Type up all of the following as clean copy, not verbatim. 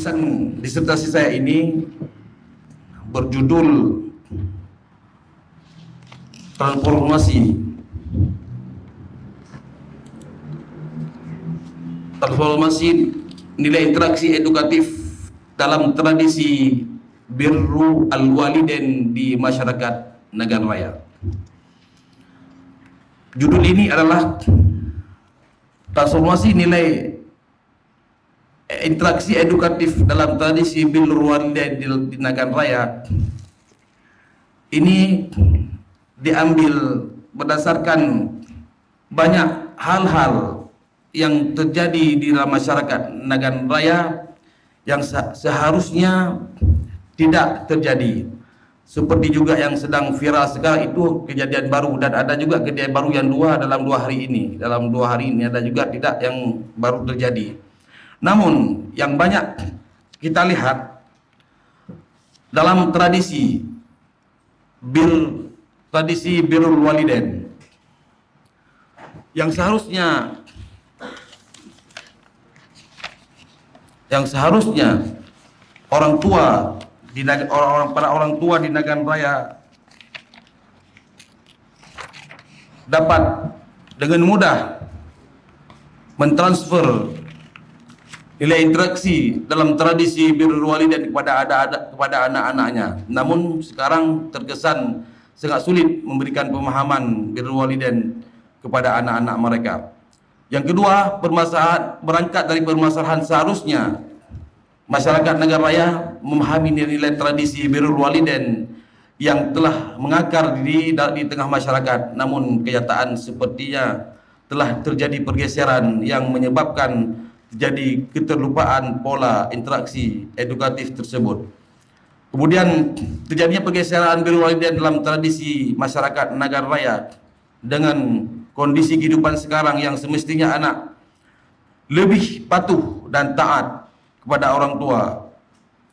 tulisan disertasi saya ini berjudul transformasi nilai interaksi edukatif dalam tradisi birru al-walidain di masyarakat Nagan Raya. Judul ini adalah transformasi nilai interaksi edukatif dalam tradisi birrul walidain di Nagan Raya. Ini diambil berdasarkan banyak hal-hal yang terjadi di dalam masyarakat Nagan Raya yang seharusnya tidak terjadi. Seperti juga yang sedang viral sekarang itu kejadian baru, dan ada juga kejadian baru yang dalam dua hari ini. Dalam 2 hari ini ada juga tidak yang baru terjadi. Namun yang banyak kita lihat dalam tradisi birrul walidain yang seharusnya orang tua para orang tua di Nagan Raya dapat dengan mudah mentransfer nilai interaksi dalam tradisi birrul walidain kepada anak-anaknya. Namun sekarang terkesan sangat sulit memberikan pemahaman birrul walidain kepada anak-anak mereka. Yang kedua, berangkat dari permasalahan seharusnya masyarakat Nagan Raya memahami nilai tradisi birrul walidain yang telah mengakar di tengah masyarakat. Namun kenyataan sepertinya telah terjadi pergeseran yang menyebabkan terjadi keterlupaan pola interaksi edukatif tersebut. Kemudian terjadinya pergeseran birrul walidain dalam tradisi masyarakat Nagan Raya dengan kondisi kehidupan sekarang yang semestinya anak lebih patuh dan taat kepada orang tua.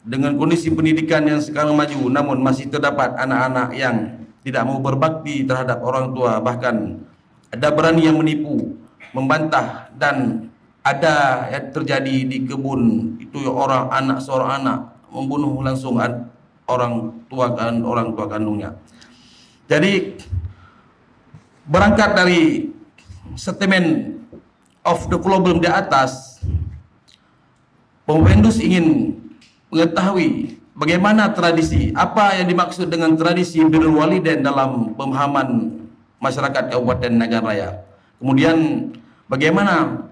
Dengan kondisi pendidikan yang sekarang maju, namun masih terdapat anak-anak yang tidak mau berbakti terhadap orang tua, bahkan ada berani yang menipu, membantah, dan ada yang terjadi di kebun itu seorang anak membunuh langsung orang tua kandungnya. Jadi berangkat dari statement of the problem di atas, Pemvendus ingin mengetahui bagaimana tradisi, apa yang dimaksud dengan tradisi birrul walidain dalam pemahaman masyarakat Kabupaten Nagan Raya. Kemudian bagaimana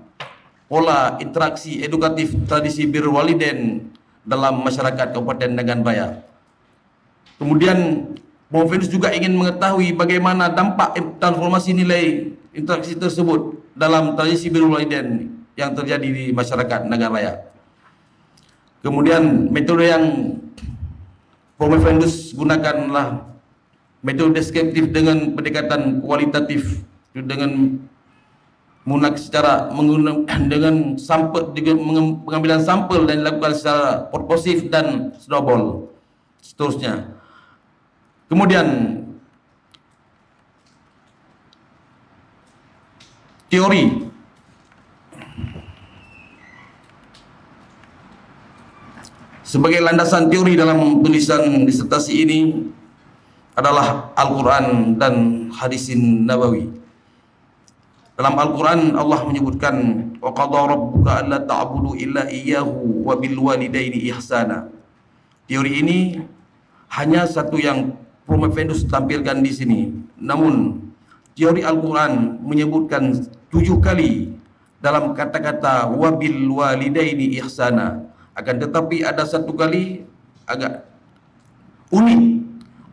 pola interaksi edukatif tradisi birrul walidain dalam masyarakat Kabupaten Nagan Raya. Kemudian Pemvendus juga ingin mengetahui bagaimana dampak transformasi nilai interaksi tersebut dalam tradisi birrul walidain yang terjadi di masyarakat Nagan Raya. Kemudian metode yang Pemvendus gunakanlah metode deskriptif dengan pendekatan kualitatif, dengan dengan pengambilan sampel dan dilakukan secara proportif dan snowball seterusnya. Kemudian teori. Sebagai landasan teori dalam tulisan disertasi ini adalah Al-Quran dan hadisin Nabawi. Dalam Al-Quran Allah menyebutkan wa qadha rabbuka alla ta'budu illa iyyahu wa bil walidaini ihsana. Teori ini hanya satu yang Pemvendus tampilkan di sini. Namun teori Al-Quran menyebutkan 7 kali dalam kata-kata wa bil walidaini ihsana. Akan tetapi ada 1 kali agak unik.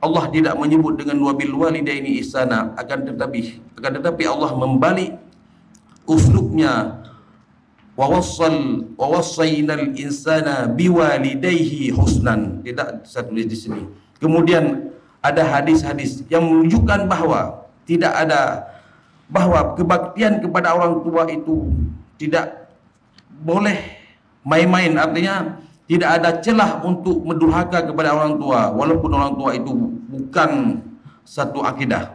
Allah tidak menyebut dengan wabil walidaini ihsana, akan tetapi Allah membalik uslubnya wa wassaynal insana biwalidayhi husnan. Tidak saya tulis di sini. Kemudian ada hadis-hadis yang menunjukkan bahwa bahwa kebaktian kepada orang tua itu tidak boleh main-main, artinya tidak ada celah untuk mendurhaka kepada orang tua walaupun orang tua itu bukan satu akidah.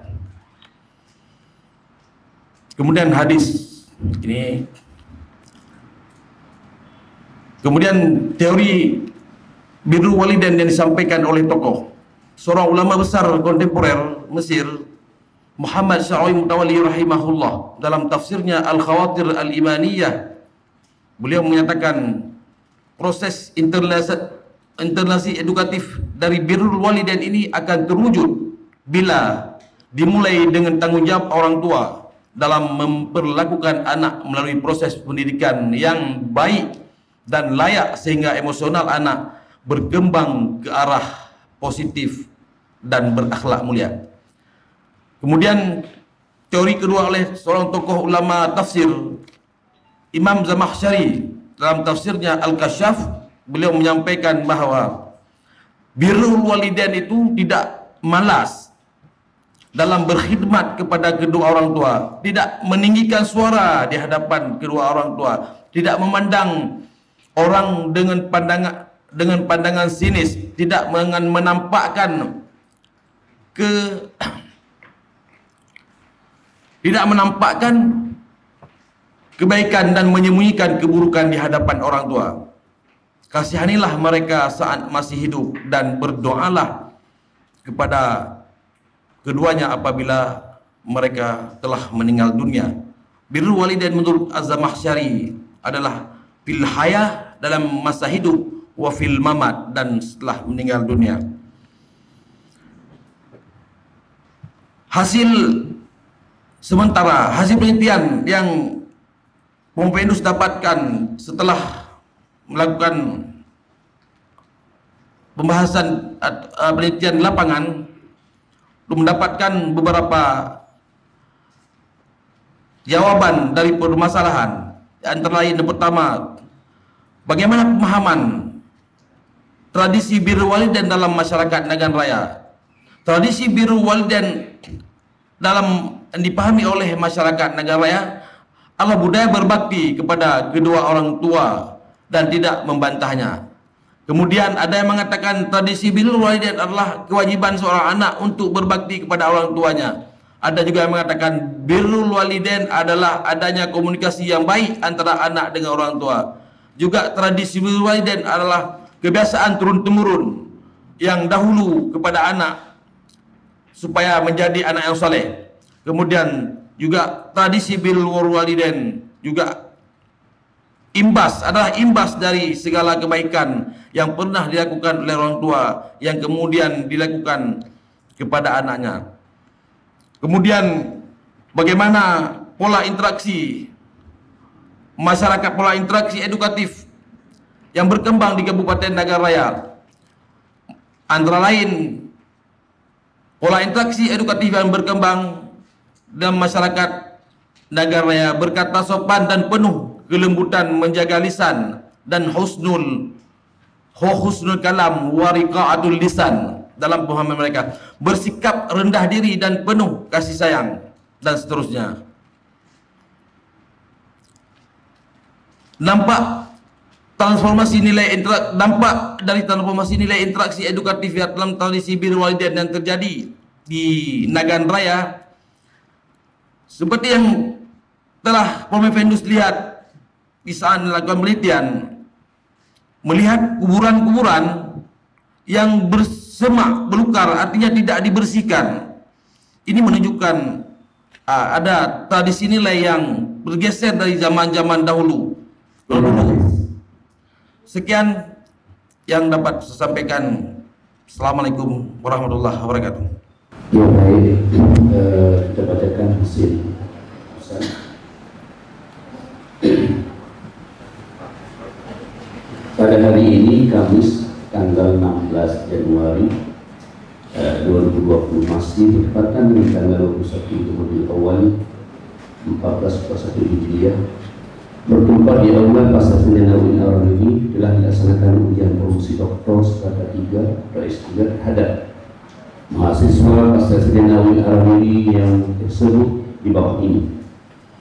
Kemudian hadis ini Kemudian teori birrul walidain yang disampaikan oleh tokoh seorang ulama besar kontemporer Mesir, Muhammad Syar'i Mutawalli rahimahullah, dalam tafsirnya Al-Khawatir Al-Imaniyah. Beliau menyatakan proses internasi edukatif dari birrul walidain ini akan terwujud bila dimulai dengan tanggung jawab orang tua dalam memperlakukan anak melalui proses pendidikan yang baik dan layak sehingga emosional anak berkembang ke arah positif dan berakhlak mulia. Kemudian teori kedua oleh seorang tokoh ulama tafsir, Imam Zamakhsyari, dalam tafsirnya Al-Kasyaf, beliau menyampaikan bahwa birrul walidain itu tidak malas dalam berkhidmat kepada kedua orang tua, tidak meninggikan suara di hadapan kedua orang tua, tidak memandang orang dengan pandangan sinis, tidak menampakkan kebaikan dan menyembunyikan keburukan di hadapan orang tua. Kasihanilah mereka saat masih hidup dan berdoalah kepada keduanya apabila mereka telah meninggal dunia. Birrul walidain menurut Az-Zamakhsyari adalah fil hayah, dalam masa hidup, wa fil mamat, dan setelah meninggal dunia. Hasil penelitian yang Pompeius dapatkan setelah melakukan pembahasan penelitian lapangan, mendapatkan beberapa jawaban dari permasalahan. Antara lain, yang pertama, bagaimana pemahaman tradisi birrul walidain dalam masyarakat Nagan Raya. Tradisi birrul walidain dalam yang dipahami oleh masyarakat Nagan Raya adalah budaya berbakti kepada kedua orang tua dan tidak membantahnya. Kemudian ada yang mengatakan tradisi birrul walidain adalah kewajiban seorang anak untuk berbakti kepada orang tuanya. Ada juga yang mengatakan birrul walidain adalah adanya komunikasi yang baik antara anak dengan orang tua. Juga tradisi birrul walidain adalah kebiasaan turun-temurun yang dahulu kepada anak supaya menjadi anak yang saleh. Kemudian juga tradisi birrul walidain juga adalah imbas dari segala kebaikan yang pernah dilakukan oleh orang tua yang kemudian dilakukan kepada anaknya. Kemudian bagaimana pola interaksi masyarakat, pola interaksi edukatif yang berkembang di Kabupaten Nagan Raya. Antara lain, pola interaksi edukatif yang berkembang dalam masyarakat Nagan Raya berkata sopan dan penuh kelembutan, menjaga lisan, dan husnul kalam wa riqa'atul lisan dalam pemahaman mereka, bersikap rendah diri dan penuh kasih sayang, dan seterusnya. Dampak dari transformasi nilai interaksi edukatif dalam tradisi birrul walidain yang terjadi di Nagan Raya, seperti yang telah Pompeius lihat di saat melakukan penelitian, melihat kuburan-kuburan yang bersemak belukar, artinya tidak dibersihkan. Ini menunjukkan ada tradisi nilai yang bergeser dari zaman-zaman dahulu. Sekian yang dapat saya sampaikan. Assalamualaikum warahmatullahi wabarakatuh. Ya, baik, kita bacakan hasil pesan. Pada hari ini, Kamis tanggal 16 Januari 2020, masih bertepatan dengan tanggal 21 Rabiul Awal 1441 Hijriah, bertempat di Aula Pasar Senen Nawin Ar-Rahimi, telah dilaksanakan ujian promosi doktor strata 3 Rais 3 terhadap mahasiswa Pasar Senen Nawin Ar-Rahimi yang tersebut di bawah ini.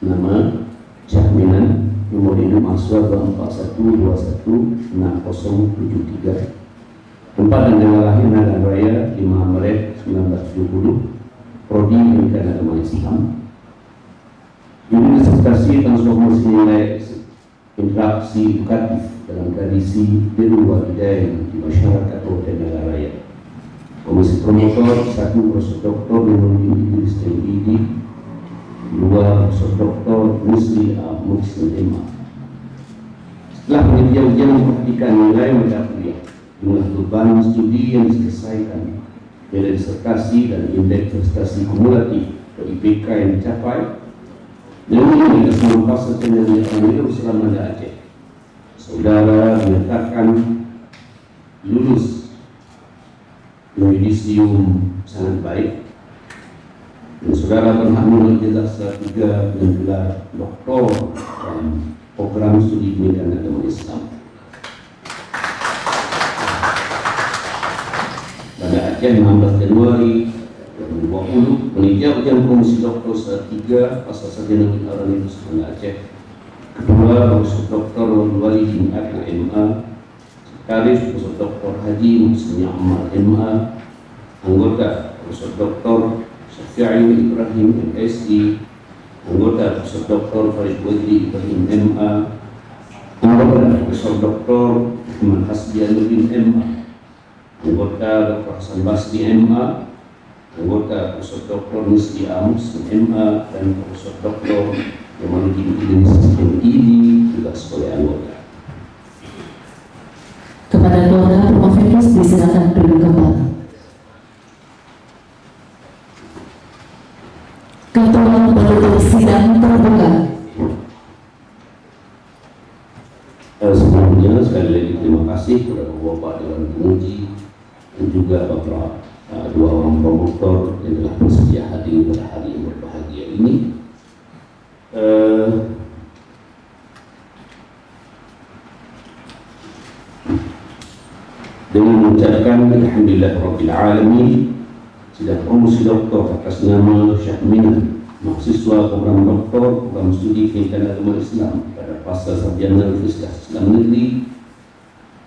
Nama: Syahminan, nomor induk mahasiswa 241216073, tempat dan tanggal lahir Nagan Raya 5 Maret 1970, prodi Pendidikan Agama Islam. Unit disertasi transformasi nilai interaksi edukatif dalam tradisi birrul walidain di masyarakat Kabupaten Nagaraya. Komisi promotor 1 Profesor Dr. Nurul Idris MPD, 2 Profesor Dr. Musli Muslim MA. Setelah penelitian memperhatikan nilai mata kuliah, jumlah beban studi yang diselesaikan, nilai disertasi dan indeks prestasi kumulatif atau IPK yang dicapai, dan ini semua pasal yang diambil selama Aceh, saudara menyatakan lulus yudisium sangat baik, dan saudara berhak mengambil S3 dengan gelar doktor dalam program studi pendidikan agama Islam. Pada Aceh 16 Januari 2020, penitia ujian promosi doktor S3 pasal sarjana Arani Pusat Aceh, kedua Profesor Dr. Walidin Akil MA, sekretaris Profesor Dr. Haji Musni Ammar MA, anggota Profesor Dr. Syafi'i Ibrahim MSI, anggota Profesor Dr. Farid Wadli Ibrahim MA, anggota Profesor Dr. Muhammad Hasbianuddin MA, anggota Dr. Hasan Basri MA, anggota Profesor Dr. Musli Muslim MA, dan Profesor Dr. Jamaluddin Idris MID juga sebagai anggota. Kepada keluarga Prof. Firdaus disilakan duduk kembali. Ketua penutup sidang terbuka. Sebelumnya sekali lagi terima kasih kepada Bapak Dewan Penguji dan juga Bapak dua orang promotor yang telah bersedia hadir pada hari yang berbahagia ini. Dengan mengucapkan alhamdulillah rabbil alamin, sidang promosi doktor atas nama Syahminan, mahasiswa program doktor program studi pendidikan agama Islam pada pasal sarjana Universitas Islam Negeri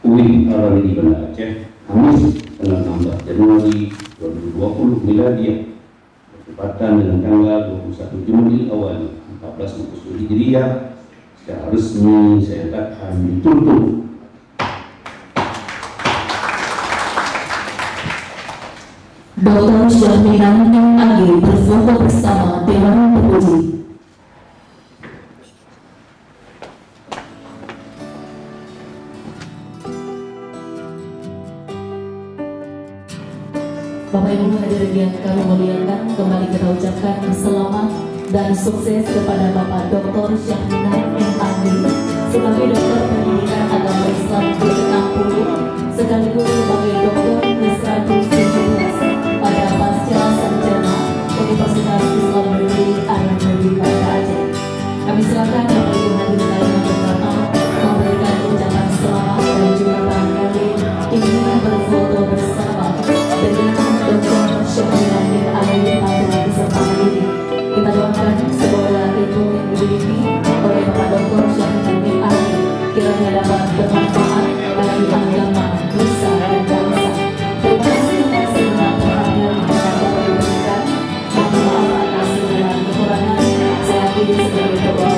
UIN Arani di Banda Aceh, Kamis tanggal 16 Januari 2020 Miladiah, bertepatan dengan tanggal 21 Juni awal 1440 Hijriah, secara resmi saya katakan ditutup. Dr. Syahminan MAG berfoto bersama Dewan Penguji. Bapak Ibu hadirin yang kami muliakan, kembali kita ucapkan selamat dan sukses kepada Bapak Dr. Syahminan MAG sebagai dokter pendidikan agama Islam ke-60 sekaligus sebagai dokter ke-117 pada pasca sarjana Universitas Islam Negeri Arani Banda Aceh. Kami silakan Bapak Ibu hadirin lain yang pertama memberikan ucapan selamat dan juga barangkali ingin berfoto bersama dengan Dr. Syahminan MAG pada kesempatan ini. Kita doakan semoga ilmu yang dimiliki oleh Bapak Dr. Syahminan MAG kiranya dapat bermanfaat bagi agama, nusa dan bangsa. Terima kasih atas segala perhatian yang dapat diberikan. Mohon maaf atas segala kekurangan. Saya akhiri sebagai doa.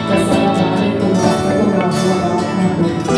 Wassalamualaikum warahmatullahi wabarakatuh.